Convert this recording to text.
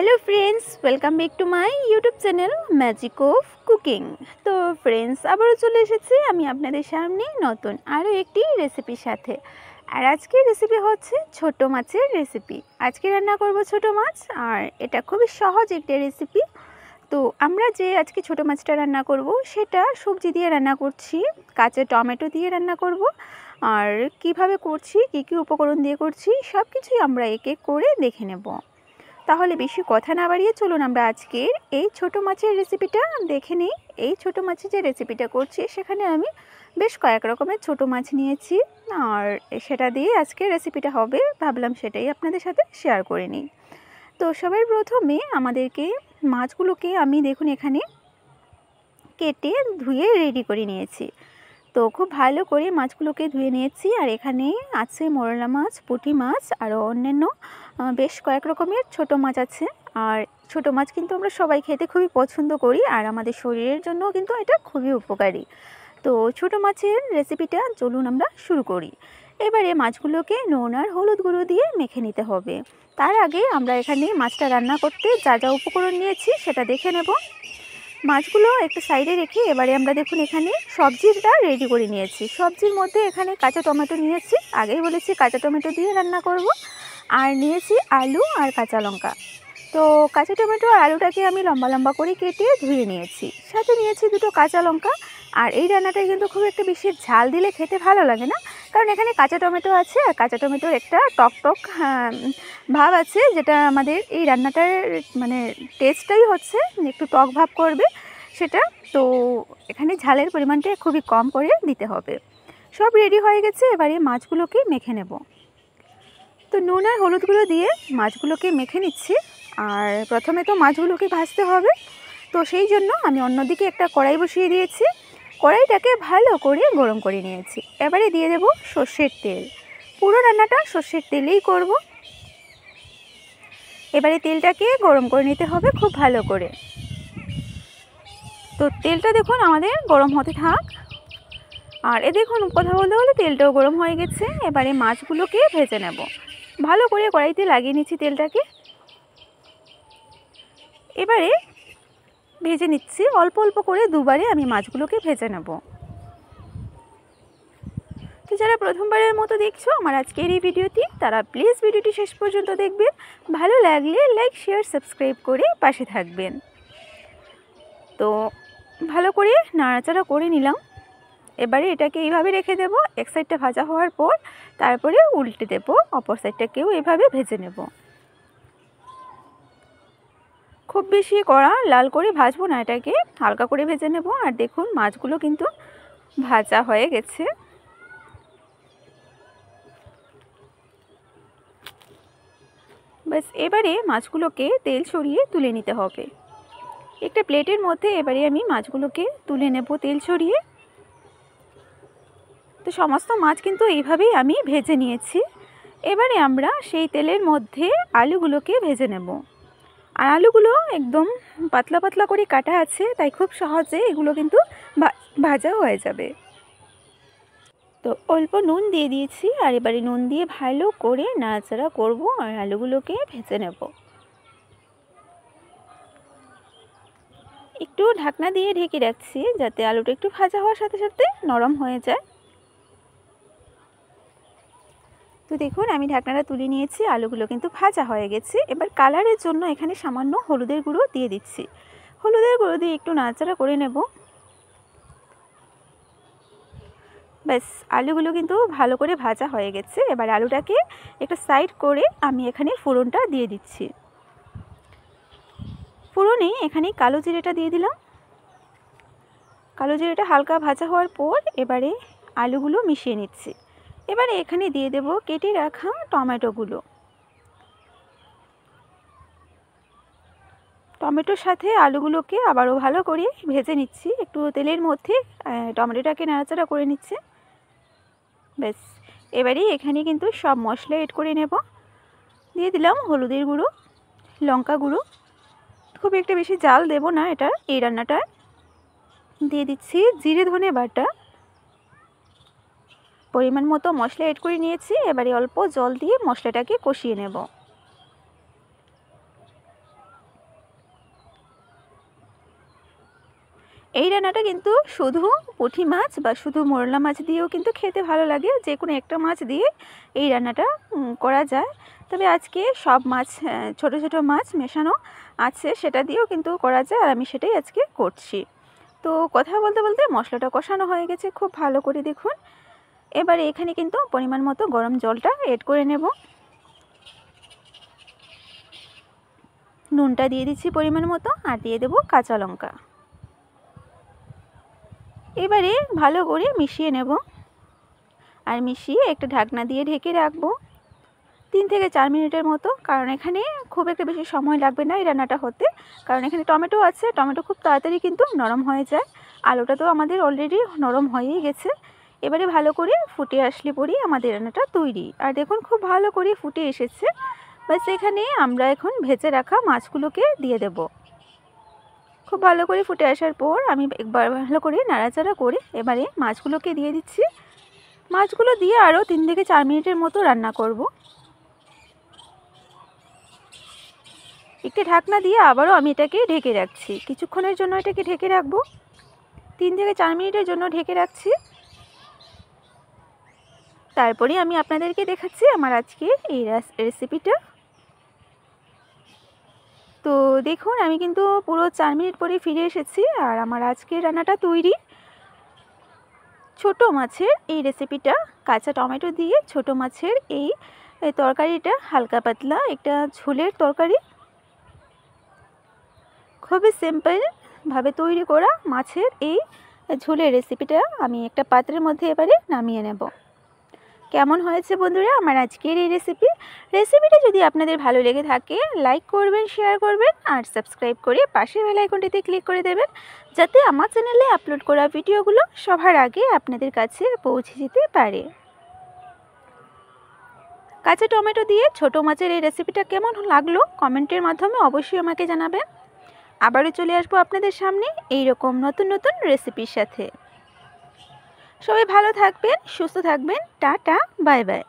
Hello friends welcome back to my YouTube channel magic of cooking. तो friends আবারও চলে এসেছি আমি আপনাদের সামনে নতুন আরও একটি রেসিপির সাথে। আর আজকের রেসিপি হচ্ছে ছোট মাছের রেসিপি। আজকে রান্না করব ছোট মাছ, আর এটা খুবই সহজ একটা রেসিপি। তো আমরা যে আজকে ছোট মাছটা রান্না করব সেটা সবজি দিয়ে রান্না করছি, কাঁচা টমেটো দিয়ে রান্না করব। আর কিভাবে করছি, কী কী উপকরণ দিয়ে করছি সব কিছুই আমরা এক এক করে দেখে নেব। তাহলে বেশি কথা না বাড়িয়ে চলুন আমরা আজকের এই ছোট মাছের রেসিপিটা দেখে নিই। এই ছোট মাছের যে রেসিপিটা করছি সেখানে আমি বেশ কয়েক রকমের ছোট মাছ নিয়েছি, আর সেটা দিয়ে আজকে রেসিপিটা হবে, ভাবলাম সেটাই আপনাদের সাথে শেয়ার করে নিই। তো সবার প্রথমে আমাদেরকে মাছগুলোকে আমি দেখুন এখানে কেটে ধুয়ে রেডি করে নিয়েছি। তো খুব ভালো করে মাছগুলোকে ধুয়ে নিয়েছি। আর এখানে আছে মোরলা মাছ, পুঁটি মাছ, আরও অন্যান্য বেশ কয়েক রকমের ছোট মাছ আছে। আর ছোট মাছ কিন্তু আমরা সবাই খেতে খুবই পছন্দ করি, আর আমাদের শরীরের জন্য কিন্তু এটা খুবই উপকারী। তো ছোট মাছের রেসিপিটা চলুন আমরা শুরু করি। এবারে মাছগুলোকে নুন আর হলুদ গুঁড়ো দিয়ে মেখে নিতে হবে। তার আগে আমরা এখানে মাছটা রান্না করতে যা যা উপকরণ নিয়েছি সেটা দেখে নেব। মাছগুলো একটা সাইডে রেখে এবারে আমরা দেখুন এখানে সবজিটা রেডি করে নিয়েছি। সবজির মধ্যে এখানে কাঁচা টমেটো নিয়েছি, আগেই বলেছি কাঁচা টমেটো দিয়ে রান্না করব। আর নিয়েছি আলু আর কাঁচা লঙ্কা। তো কাঁচা টমেটো আর আলুটাকে আমি লম্বা লম্বা করে কেটে ধুয়ে নিয়েছি, সাথে নিয়েছি দুটো কাঁচা লঙ্কা। আর এই রান্নাটায় কিন্তু খুব একটা বেশি ঝাল দিলে খেতে ভালো লাগে না, কারণ এখানে কাঁচা টমেটো আছে, আর কাঁচা টমেটোর একটা টক টক ভাব আছে, যেটা আমাদের এই রান্নাটার মানে টেস্টটাই হচ্ছে একটু টক ভাব করবে সেটা। তো এখানে ঝালের পরিমাণটা খুবই কম করে দিতে হবে। সব রেডি হয়ে গেছে, এবারে মাছগুলোকে মেখে নেব। তো নুন আর হলুদগুলো দিয়ে মাছগুলোকে মেখে নিচ্ছি। আর প্রথমে তো মাছগুলোকে ভাজতে হবে, তো সেই জন্য আমি অন্যদিকে একটা কড়াই বসিয়ে দিয়েছি। কড়াইটাকে ভালো করে গরম করে নিয়েছি। এবারে দিয়ে দেব সর্ষের তেল। পুরো রান্নাটা সর্ষের তেলেই করব। এবারে তেলটাকে গরম করে নিতে হবে খুব ভালো করে। তো তেলটা দেখুন আমাদের গরম হতে থাক। আর এ দেখুন কথা বলতে বলে তেলটাও গরম হয়ে গেছে। এবারে মাছগুলোকে ভেজে নেব। ভালো করে কড়াইতে লাগিয়ে নিচ্ছি তেলটাকে। এবারে ভেজে নিচ্ছি অল্প অল্প করে, দুবারে আমি মাছগুলোকে ভেজে নেব। তো যারা প্রথমবারের মতো দেখছো আমার আজকের এই ভিডিওটি, তারা প্লিজ ভিডিওটি শেষ পর্যন্ত দেখবেন। ভালো লাগলে লাইক, শেয়ার, সাবস্ক্রাইব করে পাশে থাকবেন। তো ভালো করে নাড়াচাড়া করে নিলাম। এবারে এটাকে এইভাবে রেখে দেব। এক সাইডটা ভাজা হওয়ার পর তারপরে উল্টে দেব, অপর সাইডটাকেও এভাবে ভেজে নেব। খুব বেশি কড়া লাল করে ভাজবো না, এটাকে হালকা করে ভেজে নেব। আর দেখুন মাছগুলো কিন্তু ভাজা হয়ে গেছে। ব্যাস এবারে মাছগুলোকে তেল ছড়িয়ে তুলে নিতে হবে। একটা প্লেটের মধ্যে এবারে আমি মাছগুলোকে তুলে নেব তেল ছড়িয়ে। তো সমস্ত মাছ কিন্তু এইভাবেই আমি ভেজে নিয়েছি। এবারে আমরা সেই তেলের মধ্যে আলুগুলোকে ভেজে নেব। আর আলুগুলো একদম পাতলা পাতলা করে কাটা আছে, তাই খুব সহজে এগুলো কিন্তু ভাজা হয়ে যাবে। তো অল্প নুন দিয়ে দিয়েছি, আর এবারে নুন দিয়ে ভালো করে নাড়াচাড়া করব আর আলুগুলোকে ভেজে নেব। একটু ঢাকনা দিয়ে ঢেকে রাখছি যাতে আলুটা একটু ভাজা হওয়ার সাথে সাথে নরম হয়ে যায়। তো দেখুন আমি ঢাকনাটা তুলে নিয়েছি, আলুগুলো কিন্তু ভাজা হয়ে গেছে। এবার কালারের জন্য এখানে সামান্য হলুদের গুঁড়ো দিয়ে দিচ্ছি। হলুদের গুঁড়ো দিয়ে একটু নাড়াচাড়া করে নেব। ব্যাস আলুগুলো কিন্তু ভালো করে ভাজা হয়ে গেছে। এবার আলুটাকে একটা সাইড করে আমি এখানে ফোড়নটা দিয়ে দিচ্ছি। ফোড়নে এখানে কালো জিরেটা দিয়ে দিলাম। কালো জিরেটা হালকা ভাজা হওয়ার পর এবারে আলুগুলো মিশিয়ে নিচ্ছি। এবারে এখানে দিয়ে দেব কেটে রাখা টমেটোগুলো। টমেটোর সাথে আলুগুলোকে আবারও ভালো করে ভেজে নিচ্ছি। একটু তেলের মধ্যে টমেটোটাকে নাড়াচাড়া করে নিচ্ছে। ব্যাস এবারে এখানে কিন্তু সব মশলা এড করে নেব। দিয়ে দিলাম হলুদের গুঁড়ো, লঙ্কা গুঁড়ো, খুব একটা বেশি জাল দেব না এটা এই রান্নাটায়। দিয়ে দিচ্ছি জিরে ধনে বাটা, পরিমাণ মতো মশলা এড করে নিয়েছি। এবারে অল্প জল দিয়ে মশলাটাকে কষিয়ে নেব। এই রান্নাটা কিন্তু শুধু পুঁটি মাছ বা শুধু মোরলা মাছ দিয়েও কিন্তু খেতে ভালো লাগে, যে কোনো একটা মাছ দিয়ে এই রান্নাটা করা যায়। তবে আজকে সব মাছ, ছোট ছোট মাছ মেশানো আছে, সেটা দিয়েও কিন্তু করা যায়, আর আমি সেটাই আজকে করছি। তো কথা বলতে বলতে মশলাটা কষানো হয়ে গেছে খুব ভালো করে, দেখুন। এবারে এখানে কিন্তু পরিমাণ মতো গরম জলটা এড করে নেব। নুনটা দিয়ে দিচ্ছি পরিমাণ মতো, আর দিয়ে দেব কাঁচা লঙ্কা। এবারে ভালো করে মিশিয়ে নেব, আর মিশিয়ে একটা ঢাকনা দিয়ে ঢেকে রাখবো 3 থেকে 4 মিনিটের মতো। কারণ এখানে খুব একটা বেশি সময় লাগবে না এই রান্নাটা হতে, কারণ এখানে টমেটো আছে, টমেটো খুব তাড়াতাড়ি কিন্তু নরম হয়ে যায়। আলুটা তো আমাদের অলরেডি নরম হয়েই গেছে। এবারে ভালো করে ফুটে আসলে পরেই আমাদের রান্নাটা তৈরি। আর দেখুন খুব ভালো করে ফুটে এসেছে। বাস এখানে আমরা এখন ভেজে রাখা মাছগুলোকে দিয়ে দেব। খুব ভালো করে ফুটে আসার পর আমি একবার ভালো করে নাড়াচাড়া করে এবারে মাছগুলোকে দিয়ে দিচ্ছি। মাছগুলো দিয়ে আরও 3 থেকে 4 মিনিটের মতো রান্না করব। একটি ঢাকনা দিয়ে আবারও আমি এটাকে ঢেকে রাখছি, কিছুক্ষণের জন্য এটাকে ঢেকে রাখবো। 3 থেকে 4 মিনিটের জন্য ঢেকে রাখছি। তারপরে আমি আপনাদেরকে দেখাচ্ছি আমার আজকে এই রেসিপিটা। তো দেখুন আমি কিন্তু পুরো 4 মিনিট পরে ফিরে এসেছি, আর আমার আজকের রান্নাটা তৈরি। ছোট মাছের এই রেসিপিটা, কাঁচা টমেটো দিয়ে ছোট মাছের এই তরকারিটা হালকা পাতলা একটা ঝোলের তরকারি, খুবই সিম্পলভাবে তৈরি করা মাছের এই ঝোলের রেসিপিটা আমি একটা পাত্রের মধ্যে এবারে নামিয়ে নেব। কেমন হয়েছে বন্ধুরা আমার আজকের এই রেসিপিটা যদি আপনাদের ভালো লেগে থাকে লাইক করবেন, শেয়ার করবেন, আর সাবস্ক্রাইব করে পাশের বেল আইকনটিতে ক্লিক করে দেবেন, যাতে আমার চ্যানেলে আপলোড করা ভিডিওগুলো সবার আগে আপনাদের কাছে পৌঁছে যেতে পারে। কাঁচা টমেটো দিয়ে ছোট মাছের এই রেসিপিটা কেমন লাগলো কমেন্টের মাধ্যমে অবশ্যই আমাকে জানাবেন। আবারও চলে আসবো আপনাদের সামনে এইরকম নতুন নতুন রেসিপির সাথে। সবাই ভালো থাকবেন, সুস্থ থাকবেন, টাটা, বাই বাই।